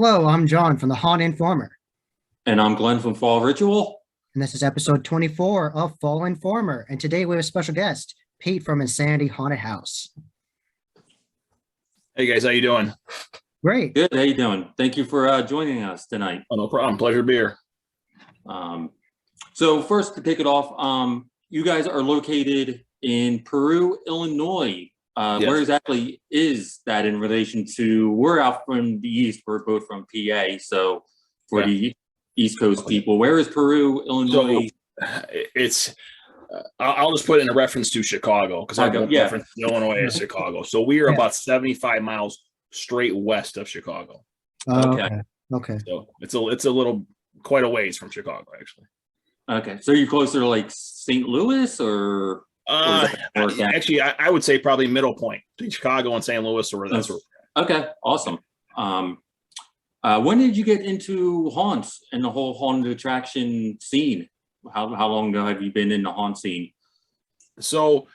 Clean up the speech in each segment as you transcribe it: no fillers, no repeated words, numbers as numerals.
Hello, I'm John from the Haunt Informer, And I'm Glenn from Fall Ritual. and this is episode 24 of Fall Informer. And today we have a special guest, Pete from Insanity Haunted House. Hey guys, how you doing? Great. Good. How you doing? Thank you for joining us tonight. Oh, no problem. Pleasure to be here. So first to kick it off, you guys are located in Peru, Illinois. Yes. Where exactly is that in relation to? We're out from the east. We're both from PA. So for the East Coast people, where is Peru, Illinois? It's I'll just put it in a reference to Chicago because I don't reference Illinois as Chicago. So we are about 75 miles straight west of Chicago. Okay. So it's a little quite a ways from Chicago actually. Okay. So you're closer to like St. Louis or Actually, I would say probably middle point between Chicago and St. Louis, or that's where. Okay, awesome. When did you get into haunts and the whole haunted attraction scene? How long ago have you been in the haunt scene? So,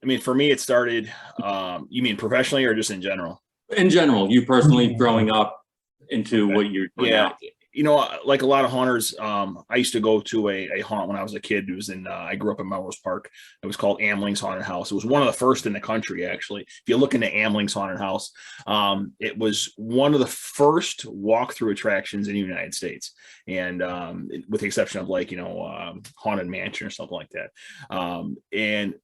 I mean, for me, it started. You mean professionally or just in general? In general, you personally growing up into what you're doing now. You know, like a lot of haunters, I used to go to a haunt when I was a kid. It was in, I grew up in Melrose Park. It was called Amling's Haunted House. It was one of the first in the country, actually. If you look into Amling's Haunted House, it was one of the first walkthrough attractions in the United States. And with the exception of like, Haunted Mansion or something like that. And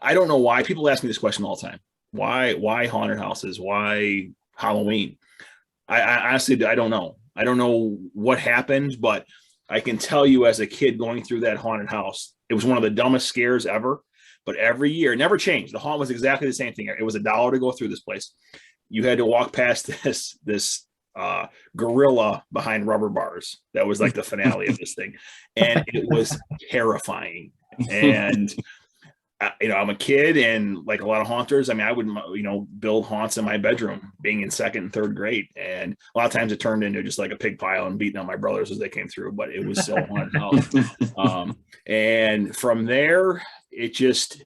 I don't know why people ask me this question all the time. Why haunted houses? Why Halloween? I honestly, I don't know. I don't know what happened, but I can tell you as a kid going through that haunted house, it was one of the dumbest scares ever. But every year, it never changed. The haunt was exactly the same thing. It was $1 to go through this place. You had to walk past this gorilla behind rubber bars. That was like the finale of this thing. And it was terrifying. And I'm a kid, and like a lot of haunters, I mean, I would, build haunts in my bedroom being in second and third grade. And a lot of times it turned into just like a pig pile and beating on my brothers as they came through, but it was still a haunted house. And from there, it just,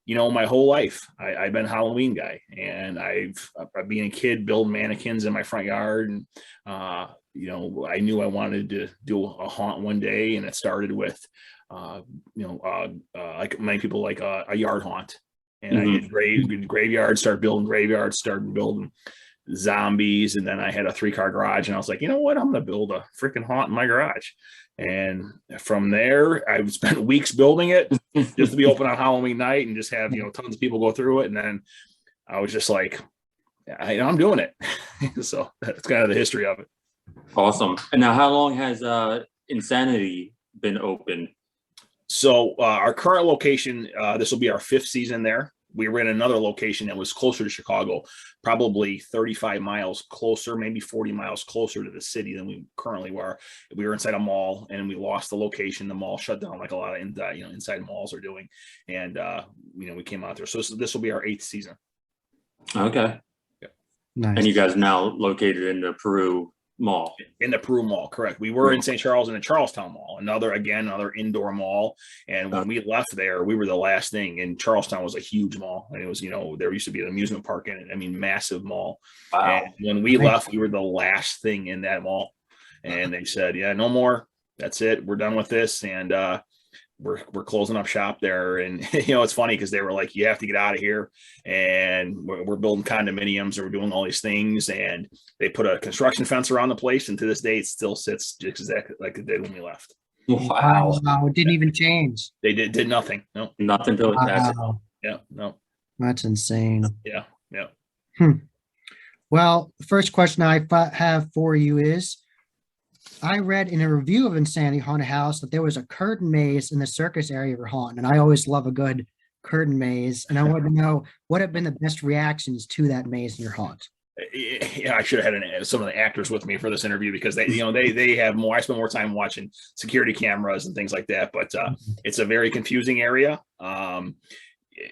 my whole life, I've been a Halloween guy, and I've been a kid building mannequins in my front yard. And, I knew I wanted to do a haunt one day, and it started with, like many people like a yard haunt, and I did graveyards, started building graveyards, started building zombies, and then I had a 3-car garage, and I was like, you know what, I'm gonna build a freaking haunt in my garage. And from there, I've spent weeks building it just to be open on Halloween night and just have tons of people go through it. And then I was just like, I'm doing it. So that's kind of the history of it. Awesome. And now, how long has Insanity been open? So our current location, this will be our 5th season there. We were in another location that was closer to Chicago, probably 35 miles closer, maybe 40 miles closer to the city than we currently were. We were inside a mall, and we lost the location. The mall shut down, like a lot of inside malls are doing. And we came out there. So this will be our 8th season. Okay. Yeah. Nice. And you guys now located in the Peru Mall. In the Peru Mall, correct. We were in St. Charles in the Charlestown Mall, another indoor mall. And when we left there, we were the last thing. And Charlestown was a huge mall, and it was, there used to be an amusement park in it. I mean, massive mall. Wow. And when we left, we were the last thing in that mall. And they said, yeah, no more. That's it. We're done with this. And we're closing up shop there. And it's funny because they were like, you have to get out of here, and we're building condominiums, and we're doing all these things. And they put a construction fence around the place, and to this day it still sits just exactly like it did when we left. Wow. It didn't even change. They did nothing. No, Nothing to it. That's Wow. yeah, no, That's insane. yeah. Well, the first question I have for you is, I read in a review of Insanity Haunted House that there was a curtain maze in the circus area of your haunt, and I always love a good curtain maze. And I wanted to know what have been the best reactions to that maze in your haunt. Yeah, I should have had some of the actors with me for this interview because they have more. I spend more time watching security cameras and things like that. But it's a very confusing area.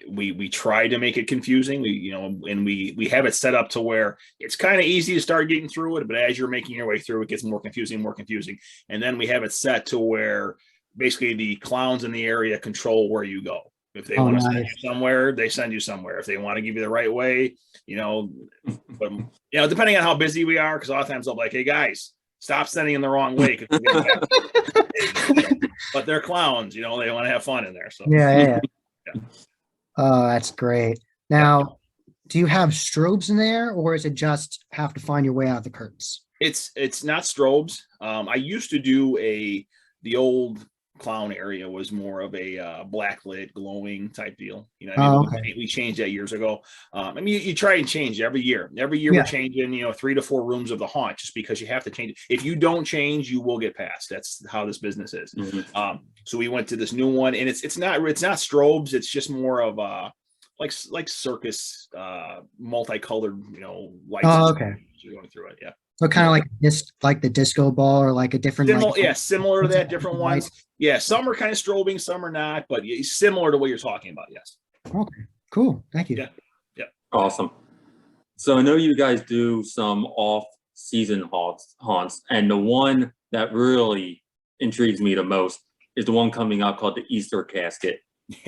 We try to make it confusing. We have it set up to where it's kind of easy to start getting through it, but as you're making your way through, it gets more confusing. And then we have it set to where basically the clowns in the area control where you go. If they Oh, want to send nice. you somewhere, they send you somewhere. If they want to give you the right way, but depending on how busy we are, because a lot of times they'll be like, hey guys, stop sending in the wrong way. 'Cause we're getting back." But they're clowns, they want to have fun in there. So Yeah, yeah. Yeah. Oh, that's great. Now, do you have strobes in there, or is it just have to find your way out of the curtains? it's not strobes. I used to do the old clown area was more of a black lit glowing type deal. Oh, We changed that years ago. You try and change every year. Every year Yeah. we're changing 3 to 4 rooms of the haunt, just because you have to change it. If you don't change, you will get passed. That's how this business is. Mhm. So we went to this new one, and it's not strobes. It's just more of like circus multicolored lights. Oh, okay. You're going through it. Yeah. So kind of like this, like the disco ball, or like a different, Similar to that, different Lights. ones. Yeah, some are kind of strobing, some are not, but similar to what you're talking about. Yes. Okay, cool. Thank you. Yeah. Awesome. So I know you guys do some off-season haunts, and the one that really intrigues me the most is the one coming up called the Easter Casket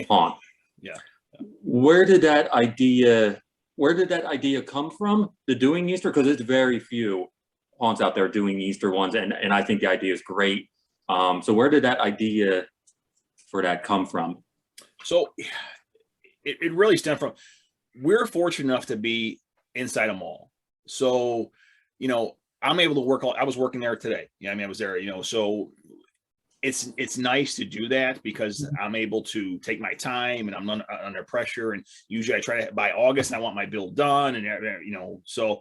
haunt. Yeah. Where did that idea come from? The doing Easter, because there's very few haunts out there doing Easter ones, and I think the idea is great. So where did that idea for that come from? So it really stemmed from, we're fortunate enough to be inside a mall. So, I'm able to work. I was working there today. I was there, so it's nice to do that because I'm able to take my time, and I'm under pressure. And usually I try to, by August, I want my build done, and so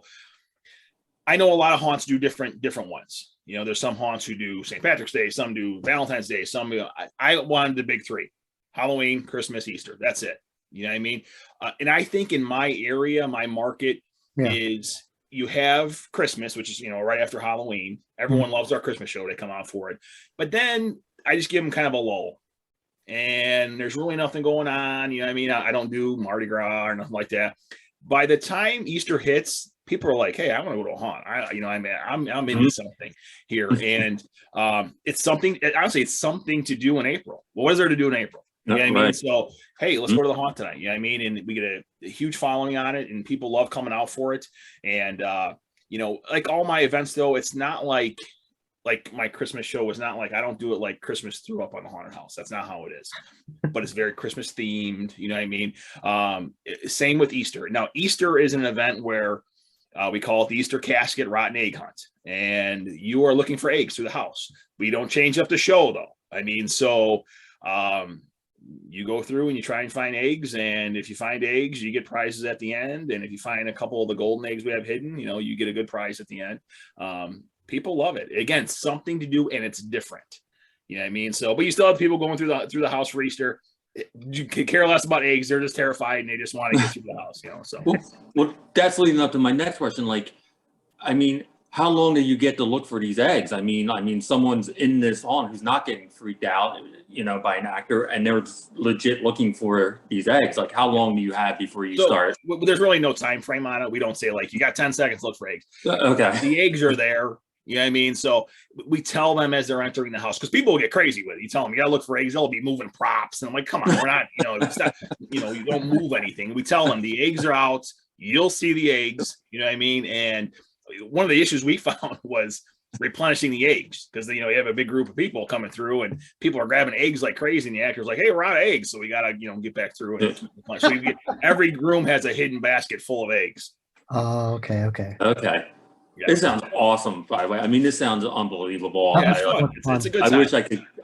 I know a lot of haunts do different ones. There's some haunts who do St. Patrick's Day, some do Valentine's Day, some I wanted the big three: Halloween, Christmas, Easter. That's it. You know what I mean? And I think in my area, my market is, you have Christmas, which is, right after Halloween. Everyone loves our Christmas show. They come out for it. But then I just give them kind of a lull. And there's really nothing going on. You know what I mean? I don't do Mardi Gras or nothing like that. By the time Easter hits, people are like, hey, I want to go to a haunt. I'm into something here. And it's something, honestly, it's something to do in April. Well, what is there to do in April? You know what I mean? So, hey, let's go to the haunt tonight. You know what I mean? And we get a huge following on it, and people love coming out for it. And, like all my events, though, it's not like my Christmas show was not like, I don't do it like Christmas threw up on the haunted house. That's not how it is, but it's very Christmas themed. You know what I mean? Same with Easter. Now, Easter is an event where we call it the Easter Casket Rotten Egg Hunt, and you are looking for eggs through the house. We don't change up the show, though. So you go through and you try and find eggs, and if you find eggs, you get prizes at the end. And if you find a couple of the golden eggs we have hidden, you get a good prize at the end. People love it. Again, something to do, and it's different. You know what I mean? So, but you still have people going through the house for Easter. You could care less about eggs. They're just terrified, and they just want to get through the house. So well, that's leading up to my next question. How long do you get to look for these eggs? Someone's in this haunt who's not getting freaked out, by an actor, and they're legit looking for these eggs. Like, how long do you have before you start? There's really no time frame on it. We don't say like, you got 10 seconds, look for eggs. Okay. The eggs are there. You know what I mean? So we tell them as they're entering the house, because people will get crazy with it. You tell them, you got to look for eggs. They'll be moving props. And I'm like, come on, we're not, it's not, you don't move anything. We tell them the eggs are out. You'll see the eggs. You know what I mean? And one of the issues we found was replenishing the eggs, because you have a big group of people coming through, and people are grabbing eggs like crazy, and the actor's like, hey, we're out of eggs, so we gotta get back through it. So every room has a hidden basket full of eggs. Oh, okay. Yeah. This sounds awesome, by the way. This sounds unbelievable. Yeah, it's a good time.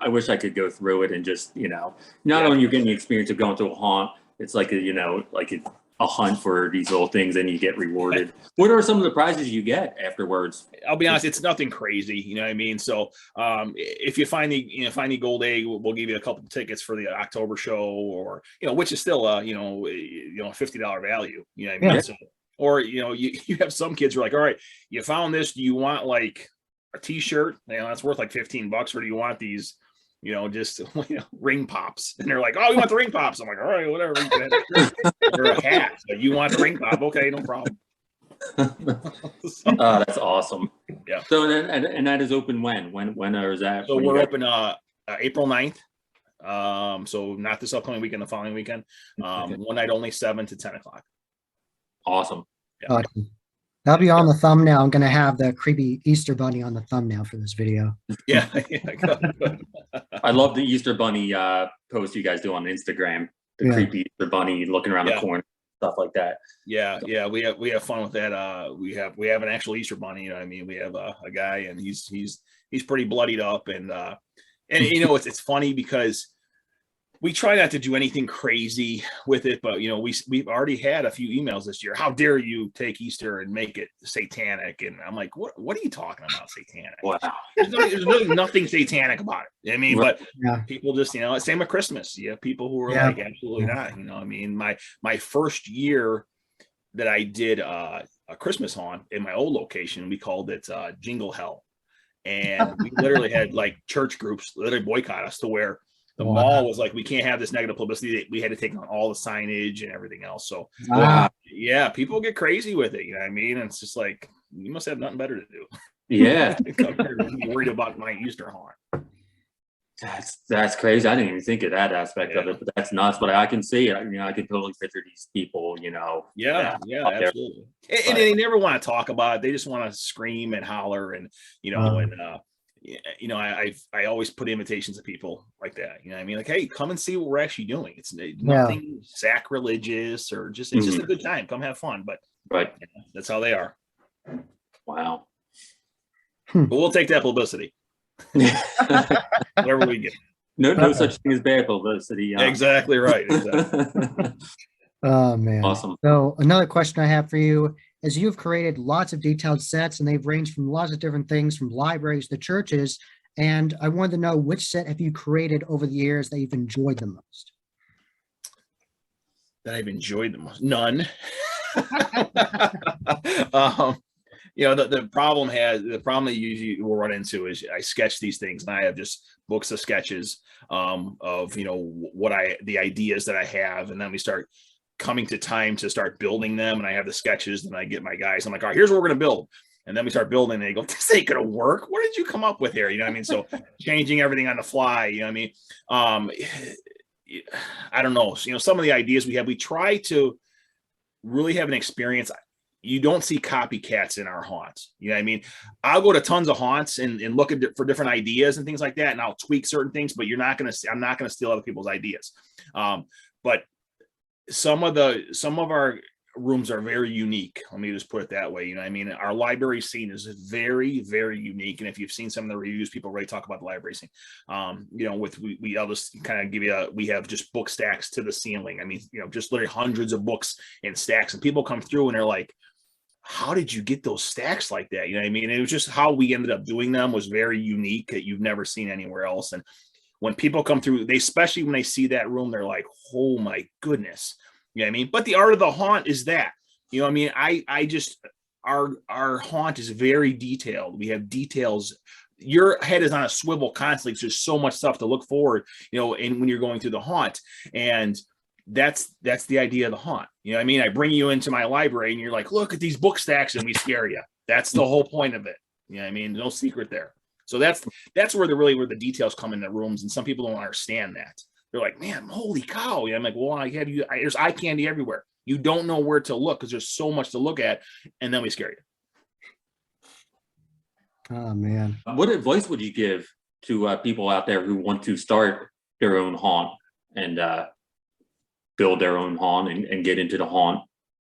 I wish I could go through it and just, not only you're getting the experience of going to a haunt, it's like a hunt for these little things, and you get rewarded. What are some of the prizes you get afterwards? I'll be honest, it's nothing crazy. You know what I mean? So if you find the gold egg, we'll give you a couple of tickets for the October show, or, which is still a $50 value. You know what I mean? Yeah. So, or, you have some kids who are like, all right, you found this. Do you want like a t-shirt? That's worth like $15, or do you want these, just ring pops? And they're like, oh, we want the ring pops. I'm like, all right, whatever. Or a hat. So you want the ring pop? Okay, no problem. That's awesome. Yeah. So and that is open when is that? So we're open April 9th. So not this upcoming weekend, the following weekend. Okay. One night only, 7 to 10 o'clock. Awesome. Awesome. That'll be on the thumbnail. I'm going to have the creepy Easter bunny on the thumbnail for this video. Yeah. Good. I love the Easter Bunny post you guys do on Instagram. The Yeah. creepy Easter Bunny looking around Yeah. the corner, stuff like that. Yeah, we have fun with that. We have an actual Easter bunny. You know what I mean? We have a guy, and he's pretty bloodied up, and you know it's funny because we try not to do anything crazy with it, but you know we've already had a few emails this year. How dare you take Easter and make it satanic? And I'm like, what are you talking about, satanic? Wow. There's really nothing satanic about it. I mean, Right. but Yeah. people just, you know, same with Christmas. You have people who are Yeah. like, absolutely not. You know, I mean, my first year that I did a Christmas haunt in my old location, we called it Jingle Hell, and we literally had like church groups literally boycott us to where the Wow. mall was like, we can't have this negative publicity. We had to take on all the signage and everything else. So Wow. yeah, people get crazy with it. You know what I mean? And it's just like, you must have nothing better to do. Yeah. Come here and be worried about my Easter haunt. That's crazy. I didn't even think of that aspect of Yeah. it, but that's nuts. But I can see it. You know, I can totally picture these people, you know. Yeah, out there. absolutely. And they never want to talk about it. They just want to scream and holler, and you know, you know, I always put invitations to people like that. You know what I mean? Like, hey, come and see what we're actually doing. It's nothing sacrilegious or just, it's just a good time. Come have fun. But Right. that's how they are. Wow. But we'll take that publicity. Whatever we get. No such thing as bad publicity. Exactly right. Exactly. Oh, man. Awesome. So another question I have for you is you've created lots of detailed sets and they've ranged from lots of different things from libraries to churches. And I wanted to know which set have you created over the years that you've enjoyed the most? That I've enjoyed the most. None. You know, the problem that you usually will run into is I sketch these things, and I have just books of sketches of, you know, the ideas that I have, and then we start coming to time to start building them, and I have the sketches, and I get my guys, I'm like, all right, here's what we're gonna build. And then we start building, and they go, this ain't gonna work. What did you come up with here? You know what I mean? So changing everything on the fly, you know what I mean? I don't know. You know, some of the ideas we have, we try to really have an experience. You don't see copycats in our haunts. You know what I mean? I'll go to tons of haunts and look for different ideas and things like that, and I'll tweak certain things, but I'm not going to steal other people's ideas. But some of our rooms are very unique. Let me just put it that way. You know what I mean? Our library scene is very, very unique. And if you've seen some of the reviews, people already talk about the library scene. You know, I'll just kind of give you we have just book stacks to the ceiling. I mean, you know, just literally hundreds of books in stacks, and people come through and they're like, how did you get those stacks like that? You know what I mean? It was just how we ended up doing them was very unique that you've never seen anywhere else. And when people come through, especially when they see that room, they're like, oh my goodness. You know what I mean? But the art of the haunt is that, you know what I mean? I just, our haunt is very detailed. We have details. Your head is on a swivel constantly. There's so much stuff to look forward, you know, and when you're going through the haunt, and that's the idea of the haunt. You know what I mean? I bring you into my library and you're like, look at these book stacks, and we scare you. That's the whole point of it. You know what I mean? No secret there. So that's where where the details come in the rooms. And some people don't understand that. They're like, man, holy cow. Yeah, I'm like, well, there's eye candy everywhere. You don't know where to look because there's so much to look at. And then we scare you. Oh, man. What advice would you give to people out there who want to start their own haunt and build their own haunt and get into the haunt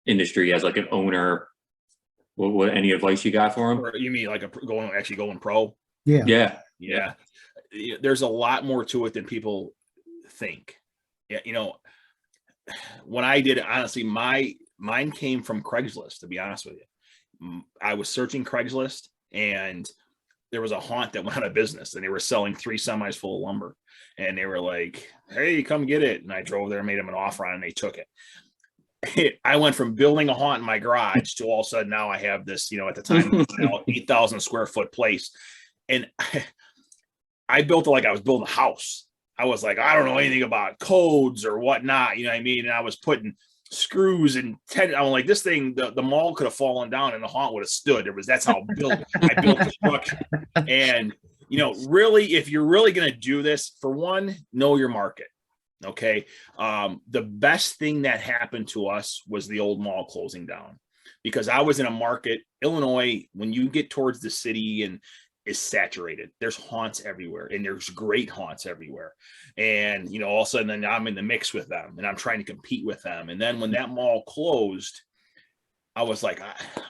industry as like an owner? What any advice you got for them? Or you mean like going pro? Yeah. Yeah. There's a lot more to it than people think. Yeah, you know, when I did it, honestly, mine came from Craigslist, to be honest with you. I was searching Craigslist, and there was a haunt that went out of business, and they were selling 3 semis full of lumber, and they were like, hey, come get it. And I drove there, made them an offer on it, and they took it. I went from building a haunt in my garage to all of a sudden now I have this, you know, at the time, 8,000 square foot place. And I built it like I was building a house. I was like, I don't know anything about codes or whatnot, you know what I mean? And I was putting screws and I'm like, this thing, the mall could have fallen down and the haunt would have stood. That's how I built construction. And really, if you're really going to do this, for one, know your market. Okay. The best thing that happened to us was the old mall closing down, because I was in a market, Illinois, when you get towards the city and is saturated, there's haunts everywhere, and there's great haunts everywhere. And, all of a sudden then I'm in the mix with them and I'm trying to compete with them. And then when that mall closed, I was like,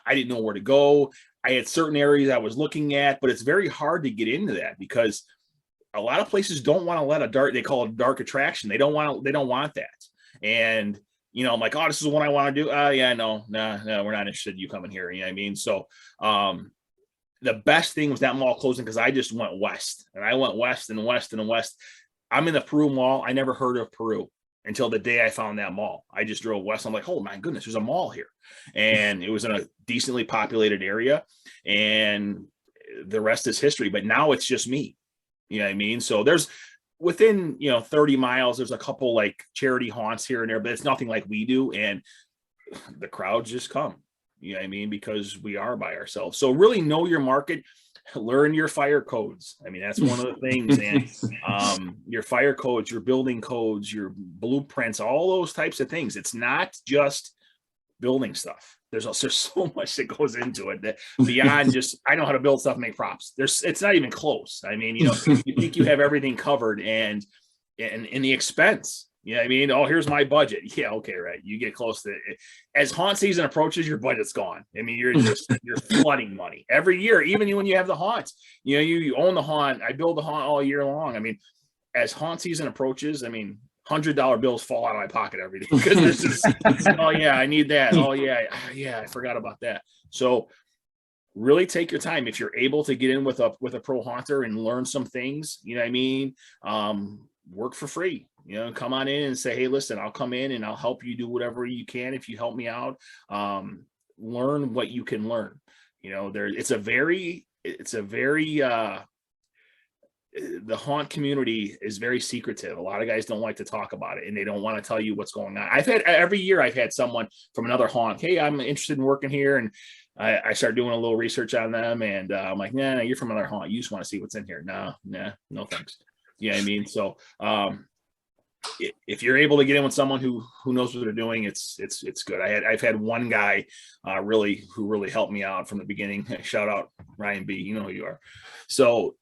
I didn't know where to go. I had certain areas I was looking at, but it's very hard to get into that because a lot of places don't want to let they call it a dark attraction. They don't want that. And, I'm like, oh, this is what I want to do. Yeah, no, we're not interested in you coming here. You know what I mean? So, the best thing was that mall closing, because I just went west, and I went west and west and west. I'm in the Peru Mall. I never heard of Peru until the day I found that mall. I just drove west. I'm like, oh my goodness, there's a mall here. And it was in a decently populated area, and the rest is history. But now it's just me. You know what I mean? So there's within, 30 miles, there's a couple like charity haunts here and there, but it's nothing like we do. And the crowds just come, you know what I mean? Because we are by ourselves. So really know your market, learn your fire codes. I mean, that's one of the things. And your fire codes, your building codes, your blueprints, all those types of things. It's not just building stuff. There's so much that goes into it that beyond just, I know how to build stuff and make props. It's not even close. I mean, you think you have everything covered, and the expense, you know what I mean? Oh, here's my budget. Yeah. Okay. Right. You get close to it. As haunt season approaches, your budget's gone. I mean, you're flooding money every year, even when you have the haunts, you own the haunt. I build the haunt all year long. I mean, as haunt season approaches, I mean, $100 bills fall out of my pocket every day because there's just, oh yeah, I need that. Oh yeah. I forgot about that. So really take your time. If you're able to get in with a pro haunter and learn some things, you know what I mean? Work for free, come on in and say, hey, listen, I'll come in and I'll help you do whatever you can. If you help me out, learn what you can learn. It's a very, the haunt community is very secretive. A lot of guys don't like to talk about it, and they don't want to tell you what's going on. Every year I've had someone from another haunt, hey, I'm interested in working here. And I start doing a little research on them, and I'm like, nah, you're from another haunt. You just want to see what's in here. No, thanks. You know what I mean? So, if you're able to get in with someone who knows what they're doing, it's good. I've had one guy who really helped me out from the beginning. Shout out Ryan B. You know who you are. So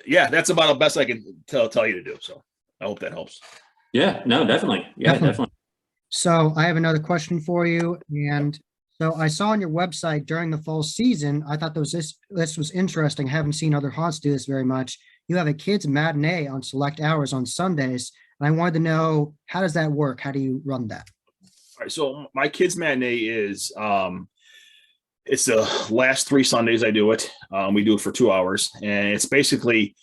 yeah, that's about the best I can tell you to do. So I hope that helps. Yeah, no, definitely. Yeah, definitely. So I have another question for you. And so I saw on your website during the fall season, I thought this was interesting. I haven't seen other haunts do this very much. You have a kids matinee on select hours on Sundays. And I wanted to know, how does that work? How do you run that? All right. So my kids matinee is, it's the last 3 Sundays I do it. We do it for 2 hours, and it's basically,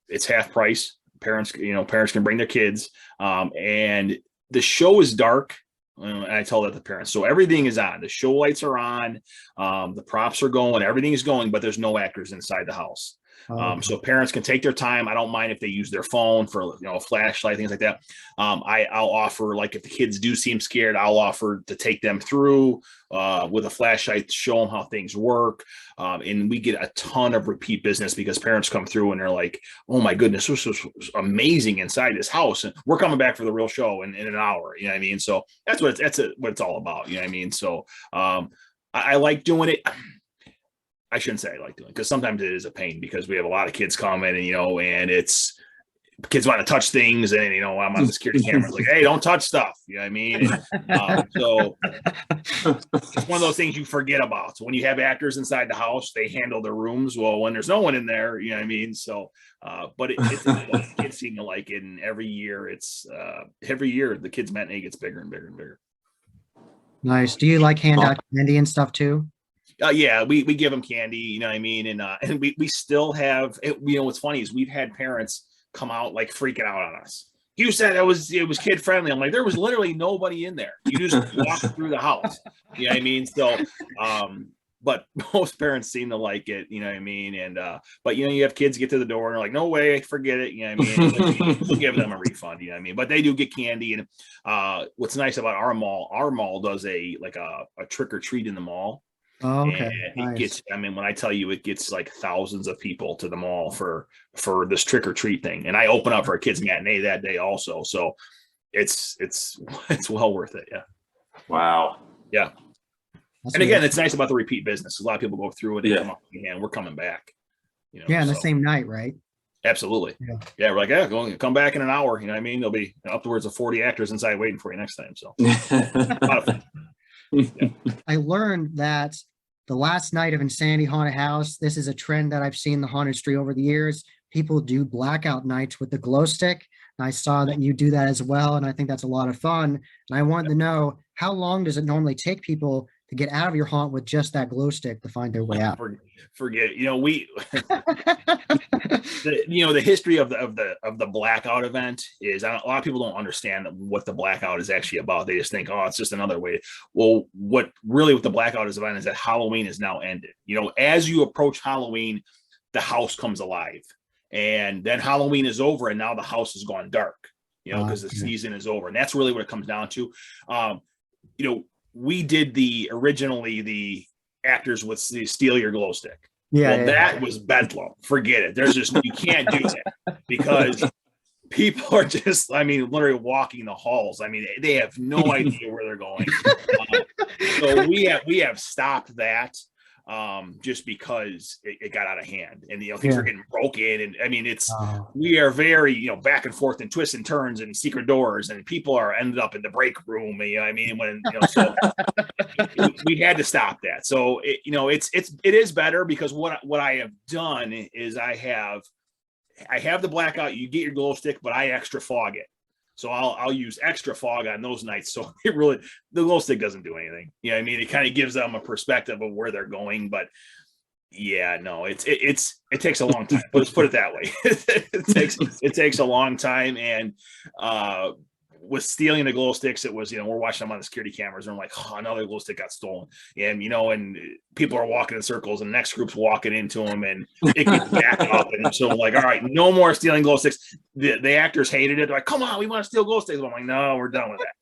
it's half price. Parents can bring their kids. And the show is dark. And I tell that to parents. So everything is on. The show lights are on. The props are going. Everything is going, but there's no actors inside the house. So parents can take their time. I don't mind if they use their phone for, a flashlight, things like that. I'll offer, like, if the kids do seem scared, I'll offer to take them through with a flashlight to show them how things work. And we get a ton of repeat business because parents come through and they're like, oh my goodness, this was amazing inside this house. And we're coming back for the real show in an hour. You know what I mean? So that's what it's all about. You know what I mean? So I like doing it. I shouldn't say I like doing it, because sometimes it is a pain because we have a lot of kids coming, and it's kids want to touch things, and I'm on the security camera like, hey, don't touch stuff. You know what I mean? So it's one of those things you forget about. So when you have actors inside the house, they handle their rooms. Well, when there's no one in there, you know what I mean? So, but it's kids seem to like it, and every year the kids matinee gets bigger and bigger and bigger. Nice. Do you like hand out candy and stuff too? Yeah, we give them candy, you know what I mean? And we still have, what's funny is we've had parents come out like freaking out on us. You said it was kid friendly. I'm like, there was literally nobody in there. You just walked through the house. You know what I mean? So, but most parents seem to like it, you know what I mean? And, but you have kids get to the door and they're like, no way, forget it. You know what I mean? We'll give them a refund, you know what I mean? But they do get candy. And what's nice about our mall does a trick or treat in the mall. Oh, And okay. it Nice. gets, I mean, when I tell you it gets like thousands of people to the mall for this trick or treat thing. And I open up for a kids matinee that day also. So it's well worth it. Yeah. Wow. Yeah. That's And again, really- it's nice about the repeat business. A lot of people go through it and Yeah. come up again. We're coming back. You know, yeah, in the so same night, right? absolutely. Yeah. Yeah. We're like, yeah, come back in an hour. You know what I mean? There'll be upwards of 40 actors inside waiting for you next time. So a lot of fun. I learned that the last night of Insanity Haunted House, this is a trend that I've seen in the haunted street over the years. People do blackout nights with the glow stick. And I saw that you do that as well, and I think that's a lot of fun. And I wanted to know, how long does it normally take people to get out of your haunt with just that glow stick to find their way out? Forget it. You know, the history of the blackout event is, a lot of people don't understand what the blackout is actually about. They just think, oh, it's just another way. Well, what the blackout is event is that Halloween is now ended. You know, as you approach Halloween, the house comes alive, and then Halloween is over, and now the house has gone dark. You know, because the season is over, and that's really what it comes down to. You know, we did originally the actors with the steal your glow stick. Yeah, Well, that was bedlam. Forget it. There's just, you can't do that because people are just, I mean, literally walking the halls. I mean, they have no idea where they're going. So we have stopped that just because it got out of hand, and things are getting broken, and I mean we are very back and forth and twists and turns and secret doors, and people are ended up in the break room. I mean, when so we had to stop that. So it is better because what I have done is I have the blackout. You get your glow stick, but I extra fog it. So I'll use extra fog on those nights. So the glow stick doesn't do anything. You know what I mean? It kind of gives them a perspective of where they're going. But yeah, no, it takes a long time. Let's put it that way. it takes a long time. And with stealing the glow sticks, it was, we're watching them on the security cameras, and I'm like, oh, another glow stick got stolen. And and people are walking in circles, and the next group's walking into them, and it gets back up. And so I'm like, all right, no more stealing glow sticks. The actors hated it. They're like, come on, we want to steal glow sticks. I'm like, no, we're done with that.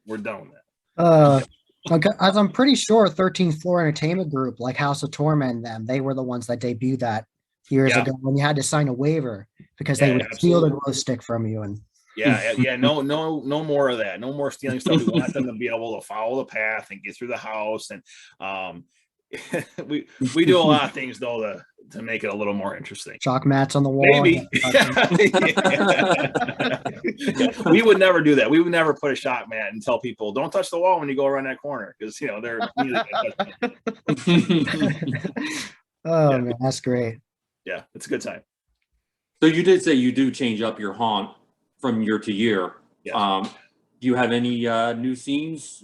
We're done with that. Okay, as I'm pretty sure 13th Floor Entertainment Group, like House of Torment, they were the ones that debuted that years ago when you had to sign a waiver because they would steal the glow stick from you. And no more of that. No more stealing stuff. We want them to be able to follow the path and get through the house. And we do a lot of things though to make it a little more interesting. Chalk mats on the wall. Maybe. We would never do that. We would never put a shock mat and tell people don't touch the wall when you go around that corner, because they're man, that's great. Yeah, it's a good time. So you did say you do change up your haunt from year to year. Yes. Do you have any new scenes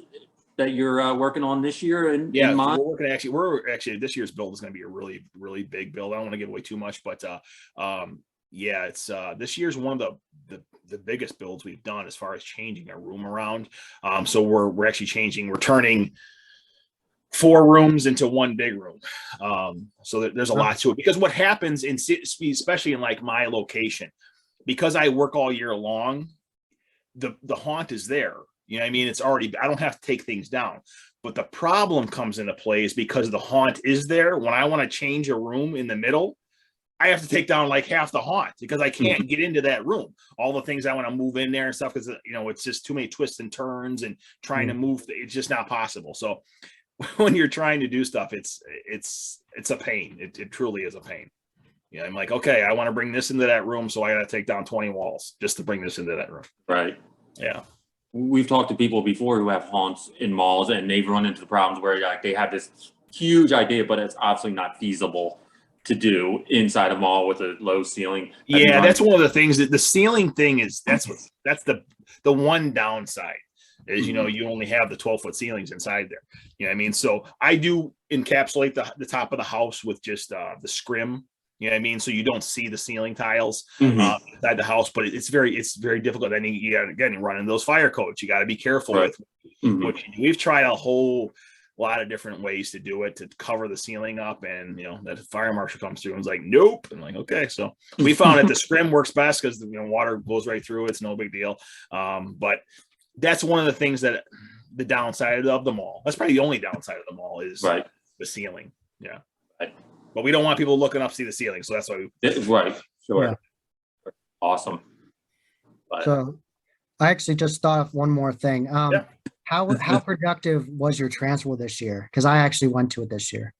that you're working on this year? In mind? We're actually this year's build is going to be a really, really big build. I don't want to give away too much, but it's this year's one of the biggest builds we've done as far as changing our room around. So we're actually we're turning 4 rooms into 1 big room. So there's a lot to it, because what happens especially in like my location, because I work all year long, the haunt is there. You know what I mean? It's already, I don't have to take things down. But the problem comes into play is because the haunt is there. When I want to change a room in the middle, I have to take down like half the haunt because I can't get into that room. All the things I want to move in there and stuff, because it's just too many twists and turns and trying to move. It's just not possible. So when you're trying to do stuff, it's a pain. It truly is a pain. I'm like, okay, I want to bring this into that room, so I got to take down 20 walls just to bring this into that room. Right. Yeah. We've talked to people before who have haunts in malls, and they've run into the problems where like they have this huge idea, but it's obviously not feasible to do inside a mall with a low ceiling. Yeah, that's one of the things that the ceiling thing is. That's the one downside is you only have the 12-foot ceilings inside there. You know what I mean? So I do encapsulate the top of the house with just the scrim. You know what I mean? So you don't see the ceiling tiles inside the house, but it's very difficult. Then you got again running those fire codes. You got to be careful with what you do. We've tried a whole lot of different ways to do it, to cover the ceiling up, and that fire marshal comes through and is like, nope. I'm like, okay. So we found that the scrim works best because water goes right through. It's no big deal. But that's one of the things that the downside of the mall. That's probably the only downside of the mall is the ceiling. Yeah. Right. But we don't want people looking up to see the ceiling. So that's why we. Right. Sure. Yeah. Awesome. But So I actually just thought of one more thing. Yeah. How productive was your transfer this year? Because I actually went to it this year.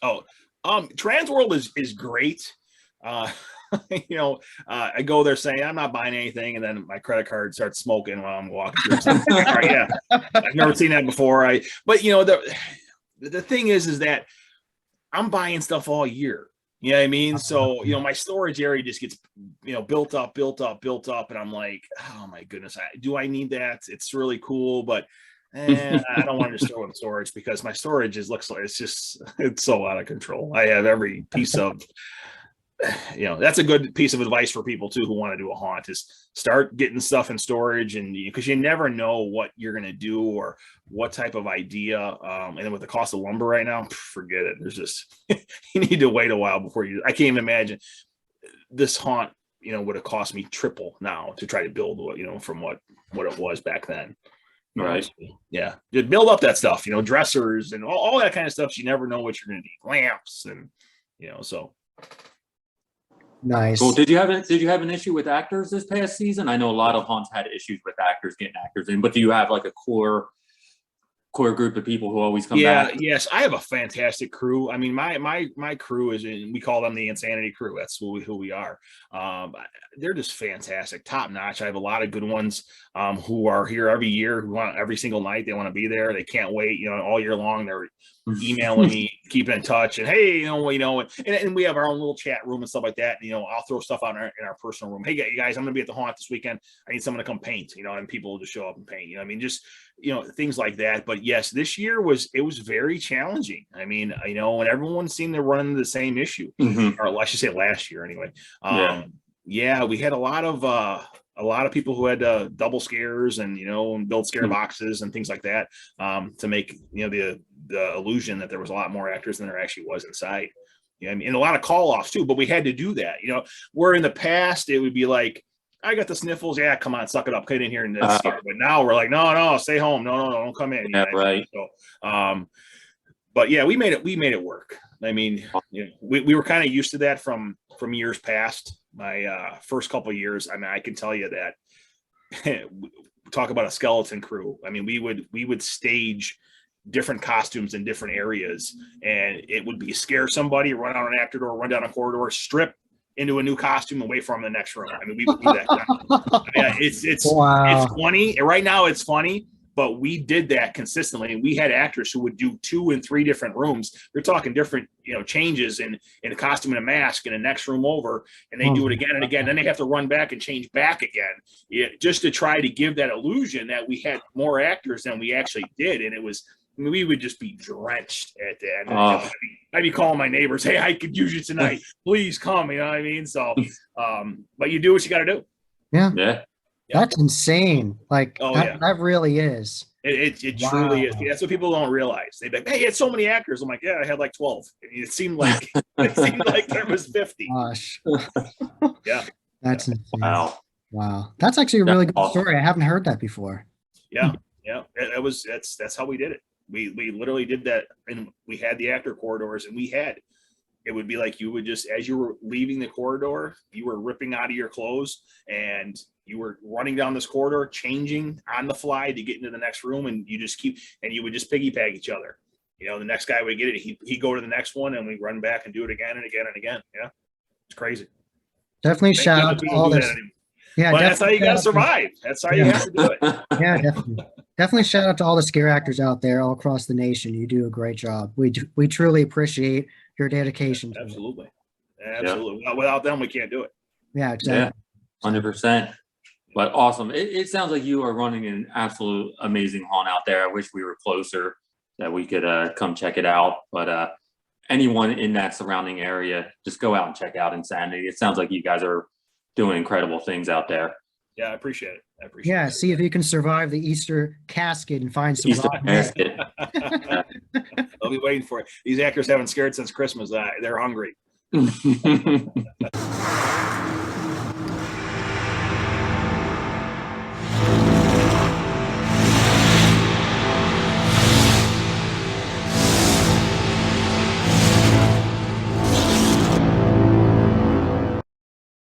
Oh, Transworld is great. I go there saying I'm not buying anything, and then my credit card starts smoking while I'm walking through. So, yeah, I've never seen that before. But the thing is that I'm buying stuff all year. You know what I mean? So, my storage area just gets, built up. And I'm like, oh my goodness, do I need that? It's really cool, but I don't want to store with storage because my storage looks like it's so out of control. I have every piece of, that's a good piece of advice for people too, who want to do a haunt, is start getting stuff in storage, and because you never know what you're going to do or what type of idea. And then with the cost of lumber right now, forget it. There's just, you need to wait a while before I can't even imagine this haunt, would have cost me triple now to try to build from what it was back then. right. Yeah. Just build up that stuff, dressers and all that kind of stuff. So you never know what you're going to need. Lamps and, so. Nice. Cool. Did you have an issue with actors this past season? I know a lot of haunts had issues with actors getting actors in, but do you have like a core group of people who always come back? Yes, I have a fantastic crew. I mean, my crew we call them the Insanity Crew. That's who we are. They're just fantastic, top notch. I have a lot of good ones who are here every year, who want every single night. They want to be there. They can't wait. All year long. They're emailing me, keeping in touch, and hey, and we have our own little chat room and stuff like that. I'll throw stuff out in our personal room. Hey, guys, I'm gonna be at the haunt this weekend. I need someone to come paint. And people will just show up and paint. Just things like that. But yes, this year was very challenging. I mean, and everyone seemed to run into the same issue, or I should say last year anyway. Yeah, we had a lot of people who had double scares and and build scare boxes and things like that to make the illusion that there was a lot more actors than there actually was inside. And a lot of call offs too, but we had to do that. Where in the past it would be like, I got the sniffles. Yeah, come on, suck it up, get in here and scare. But now we're like, no, stay home. No, don't come in. Yeah, right. So, but yeah, we made it work. I mean, we were kind of used to that from years past. My first couple of years, I mean, I can tell you that talk about a skeleton crew. I mean, we would stage different costumes in different areas, and it would be scare somebody, run out an actor door, run down a corridor, strip into a new costume and wait for them in the next room. I mean, we would do that. Yeah, it's Wow. It's funny. Right now it's funny, but we did that consistently. And we had actors who would do 2 and 3 different rooms. They're talking different, changes in a costume and a mask in the next room over, and they do it again and again. Then they have to run back and change back again, just to try to give that illusion that we had more actors than we actually did. And it was, we would just be drenched at the end. I'd be calling my neighbors, hey, I could use you tonight. Please come. You know what I mean? So, but you do what you got to do. Yeah. That's insane. Like, yeah. that really is. It truly is. That's what people don't realize. They'd be like, hey, it's so many actors. I'm like, yeah, I had like 12. It seemed like there was 50. Gosh. Yeah. That's insane. Wow. That's actually a really good awesome. story. I haven't heard that before. Yeah. That's how we did it. We literally did that, and we had the actor corridors, and it would be like you would just, as you were leaving the corridor, you were ripping out of your clothes and you were running down this corridor, changing on the fly to get into the next room, and you would just piggyback each other. The next guy would get it, he'd go to the next one, and we run back and do it again and again and again. Yeah, it's crazy. Definitely shout out to all this. Yeah, but that's how you got to survive. That's how you have to do it. Yeah, definitely shout out to all the scare actors out there all across the nation. You do a great job. We truly appreciate your dedication. Absolutely. Without them, we can't do it. Yeah, exactly. Yeah, 100%. But awesome. It sounds like you are running an absolute amazing haunt out there. I wish we were closer, that we could come check it out. But anyone in that surrounding area, just go out and check out Insanity. It sounds like you guys are doing incredible things out there. Yeah, I appreciate it. Yeah, see if you can survive the Easter casket and find some Easter casket. I'll be waiting for it. These actors haven't scared since Christmas. They're hungry.